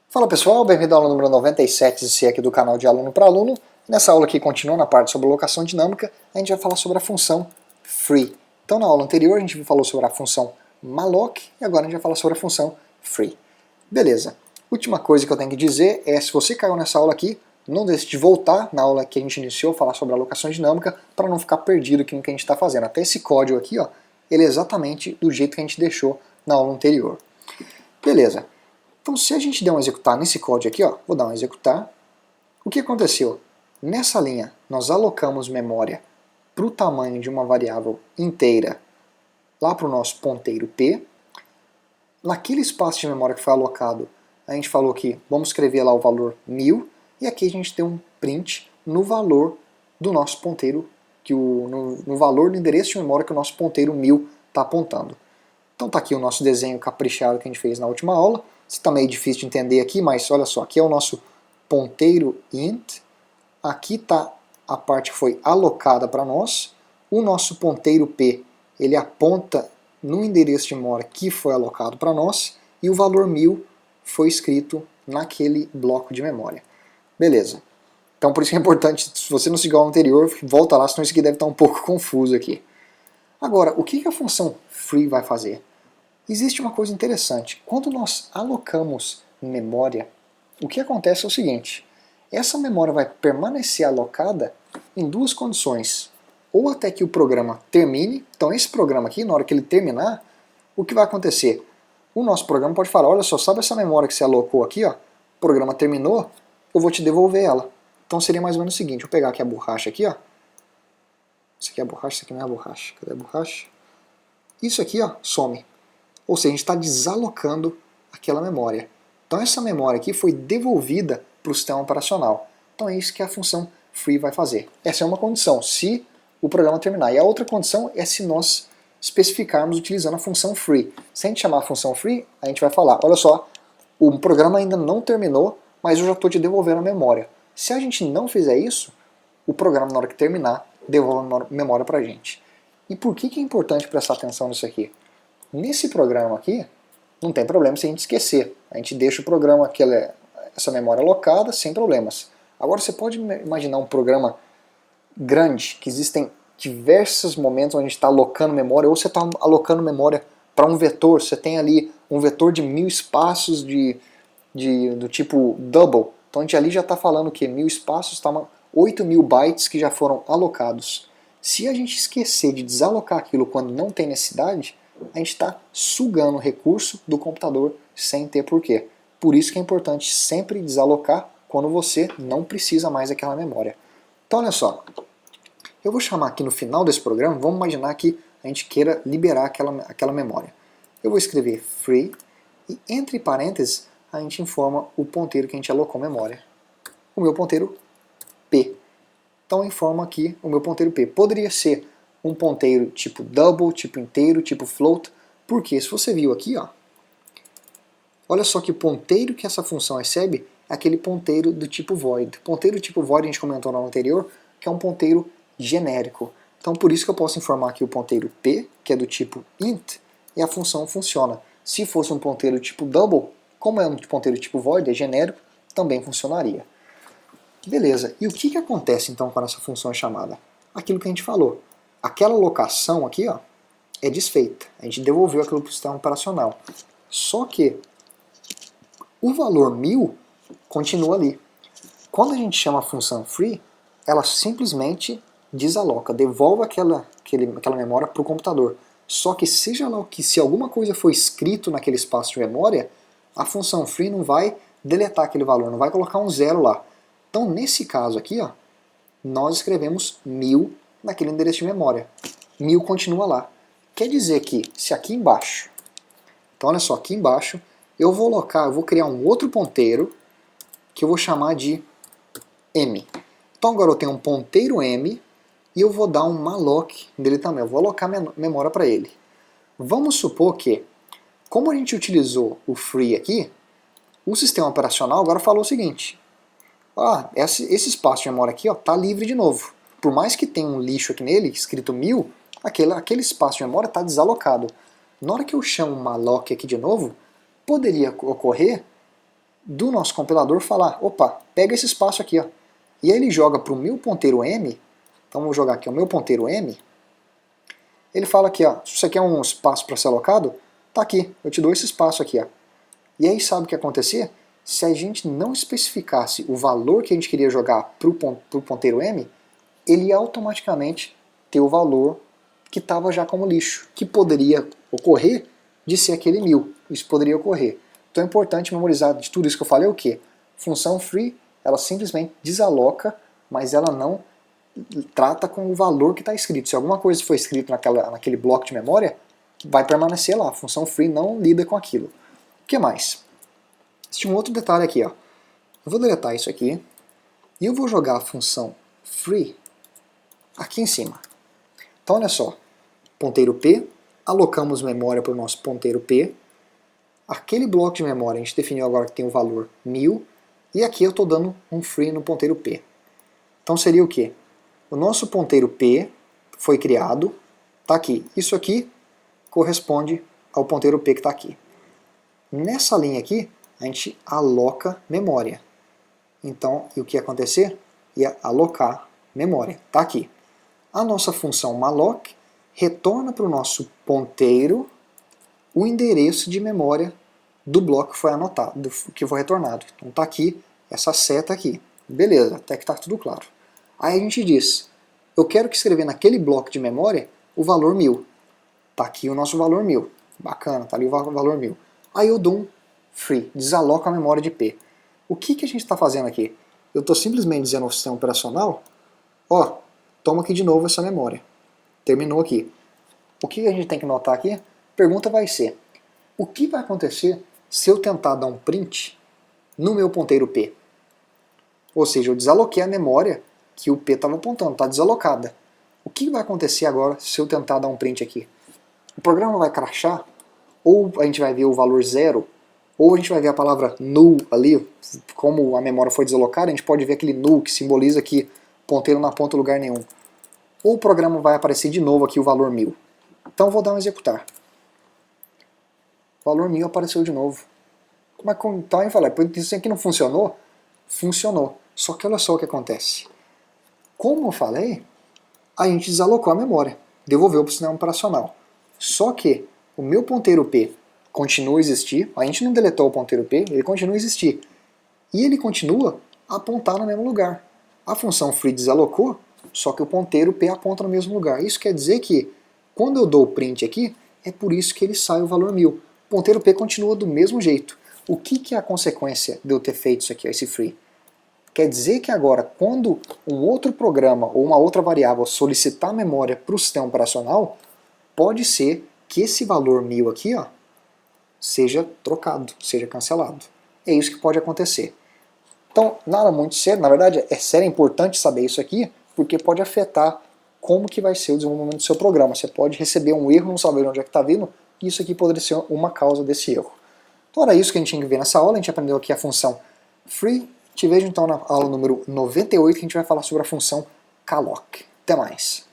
Fala pessoal, bem-vindo ao aula número 97 de C aqui do canal de Aluno para Aluno. Nessa aula aqui, continua na parte sobre alocação dinâmica, a gente vai falar sobre a função free. Então na aula anterior a gente falou sobre a função malloc e agora a gente vai falar sobre a função free. Beleza, última coisa que eu tenho que dizer é, se você caiu nessa aula aqui, não deixe de voltar na aula que a gente iniciou, falar sobre alocação dinâmica, para não ficar perdido aqui no que a gente está fazendo. Até esse código aqui, ó, ele é exatamente do jeito que a gente deixou na aula anterior. Beleza. Então se a gente der um executar nesse código aqui, ó, vou dar um executar, o que aconteceu? Nessa linha nós alocamos memória para o tamanho de uma variável inteira lá para o nosso ponteiro P. Naquele espaço de memória que foi alocado, a gente falou que vamos escrever lá o valor 1000 e aqui a gente tem um print no valor do nosso ponteiro, no valor do endereço de memória que o nosso ponteiro 1000 está apontando. Então está aqui o nosso desenho caprichado que a gente fez na última aula. Está meio difícil de entender aqui, mas olha só, aqui é o nosso ponteiro int, aqui está a parte que foi alocada para nós, o nosso ponteiro p, ele aponta no endereço de memória que foi alocado para nós, e o valor 1000 foi escrito naquele bloco de memória. Beleza. Então por isso que é importante, se você não seguiu o anterior, volta lá, senão isso aqui deve estar um pouco confuso aqui. Agora, o que a função free vai fazer? Existe uma coisa interessante. Quando nós alocamos memória, o que acontece é o seguinte. Essa memória vai permanecer alocada em duas condições. Ou até que o programa termine. Então esse programa aqui, na hora que ele terminar, o que vai acontecer? O nosso programa pode falar, olha só, sabe essa memória que você alocou aqui? Ó, o programa terminou, eu vou te devolver ela. Então seria mais ou menos o seguinte. Vou pegar aqui a borracha aqui, ó. Isso aqui é a borracha, isso aqui não é a borracha. Cadê a borracha? Isso aqui, ó, some. Ou seja, a gente está desalocando aquela memória. Então essa memória aqui foi devolvida para o sistema operacional. Então é isso que a função free vai fazer. Essa é uma condição, se o programa terminar. E a outra condição é se nós especificarmos utilizando a função free. Se a gente chamar a função free, a gente vai falar, olha só, o programa ainda não terminou, mas eu já estou te devolvendo a memória. Se a gente não fizer isso, o programa, na hora que terminar, devolve a memória para a gente. E por que é importante prestar atenção nisso aqui? Nesse programa aqui, não tem problema se a gente esquecer. A gente deixa o programa, essa memória alocada, sem problemas. Agora você pode imaginar um programa grande, que existem diversos momentos onde a gente está alocando memória, ou você está alocando memória para um vetor, você tem ali um vetor de 1000 espaços do tipo double. Então a gente ali já está falando que 1000 espaços, está 8000 bytes que já foram alocados. Se a gente esquecer de desalocar aquilo quando não tem necessidade, a gente está sugando recurso do computador sem ter porquê. Por isso que é importante sempre desalocar quando você não precisa mais daquela memória. Então olha só, eu vou chamar aqui no final desse programa, vamos imaginar que a gente queira liberar aquela memória. Eu vou escrever free e entre parênteses a gente informa o ponteiro que a gente alocou memória. O meu ponteiro P. Então informa aqui o meu ponteiro P. Poderia ser um ponteiro tipo double, tipo inteiro, tipo float, porque se você viu aqui, ó, olha só que o ponteiro que essa função recebe é aquele ponteiro do tipo void. Ponteiro do tipo void a gente comentou no anterior, que é um ponteiro genérico. Então por isso que eu posso informar aqui o ponteiro P, que é do tipo int, e a função funciona. Se fosse um ponteiro tipo double, como é um ponteiro tipo void, é genérico, também funcionaria. Beleza, e o que acontece então quando essa função é chamada? Aquilo que a gente falou. Aquela alocação aqui, ó, é desfeita. A gente devolveu aquilo para o sistema operacional. Só que o valor 1000 continua ali. Quando a gente chama a função free, ela simplesmente desaloca, devolve aquela memória para o computador. Só que seja lá o que, se alguma coisa foi escrito naquele espaço de memória, a função free não vai deletar aquele valor, não vai colocar um zero lá. Então nesse caso aqui, ó, nós escrevemos 1000 naquele endereço de memória. 1000 continua lá. Quer dizer que se aqui embaixo, então olha só, aqui embaixo, eu vou criar um outro ponteiro que eu vou chamar de M. Então agora eu tenho um ponteiro M e eu vou dar um malloc dele também, eu vou alocar memória para ele. Vamos supor que, como a gente utilizou o free aqui, o sistema operacional agora falou o seguinte, esse espaço de memória aqui está livre de novo. Por mais que tenha um lixo aqui nele, escrito 1000, aquele espaço de memória está desalocado. Na hora que eu chamo malloc aqui de novo, poderia ocorrer do nosso compilador falar, opa, pega esse espaço aqui, ó. E aí ele joga para o meu ponteiro M, então vou jogar aqui o meu ponteiro M, ele fala aqui, ó, se você quer um espaço para ser alocado, tá aqui, eu te dou esse espaço aqui, ó. E aí sabe o que ia acontecer? Se a gente não especificasse o valor que a gente queria jogar para o ponteiro M, ele ia automaticamente ter o valor que estava já como lixo, que poderia ocorrer de ser aquele 1000. Isso poderia ocorrer. Então é importante memorizar de tudo isso que eu falei o quê? Função free, ela simplesmente desaloca, mas ela não trata com o valor que está escrito. Se alguma coisa foi escrito naquele bloco de memória, vai permanecer lá. A função free não lida com aquilo. O que mais? Existe um outro detalhe aqui, ó. Eu vou deletar isso aqui e eu vou jogar a função free aqui em cima. Então olha só, ponteiro P, alocamos memória para o nosso ponteiro P, aquele bloco de memória a gente definiu agora que tem o valor 1000, e aqui eu estou dando um free no ponteiro P. Então seria o quê? O nosso ponteiro P foi criado, está aqui. Isso aqui corresponde ao ponteiro P que está aqui. Nessa linha aqui, a gente aloca memória. Então, e o que ia acontecer? Ia alocar memória. Está aqui. A nossa função malloc retorna para o nosso ponteiro o endereço de memória do bloco que foi anotado, que foi retornado. Então está aqui, essa seta aqui. Beleza, até que está tudo claro. Aí a gente diz, eu quero que escrever naquele bloco de memória o valor 1000. Está aqui o nosso valor 1000. Bacana, está ali o valor 1000. Aí eu dou um free, desaloco a memória de P. O que a gente está fazendo aqui? Eu estou simplesmente dizendo ao sistema operacional, ó, toma aqui de novo essa memória. Terminou aqui. O que a gente tem que notar aqui? A pergunta vai ser, o que vai acontecer se eu tentar dar um print no meu ponteiro P? Ou seja, eu desaloquei a memória que o P estava apontando, está desalocada. O que vai acontecer agora se eu tentar dar um print aqui? O programa vai crashar, ou a gente vai ver o valor 0, ou a gente vai ver a palavra null ali, como a memória foi desalocada, a gente pode ver aquele null que simboliza que o ponteiro não aponta lugar nenhum. Ou o programa vai aparecer de novo aqui o valor 1000. Então vou dar um executar. O valor 1000 apareceu de novo. Então eu falei, isso aqui não funcionou? Funcionou. Só que olha só o que acontece. Como eu falei, a gente desalocou a memória, devolveu para o sistema operacional. Só que o meu ponteiro P continua a existir, a gente não deletou o ponteiro P, ele continua a existir. E ele continua a apontar no mesmo lugar. A função free desalocou, só que o ponteiro P aponta no mesmo lugar. Isso quer dizer que, quando eu dou o print aqui, é por isso que ele sai o valor 1000. O ponteiro P continua do mesmo jeito. O que é a consequência de eu ter feito isso aqui, esse free? Quer dizer que agora, quando um outro programa ou uma outra variável solicitar memória para o sistema operacional, pode ser que esse valor 1000 aqui, ó, seja trocado, seja cancelado. É isso que pode acontecer. Então, nada muito sério, na verdade é sério, é importante saber isso aqui, porque pode afetar como que vai ser o desenvolvimento do seu programa. Você pode receber um erro, não saber onde é que está vindo, e isso aqui poderia ser uma causa desse erro. Então era isso que a gente tinha que ver nessa aula, a gente aprendeu aqui a função free. Te vejo então na aula número 98, que a gente vai falar sobre a função calloc. Até mais!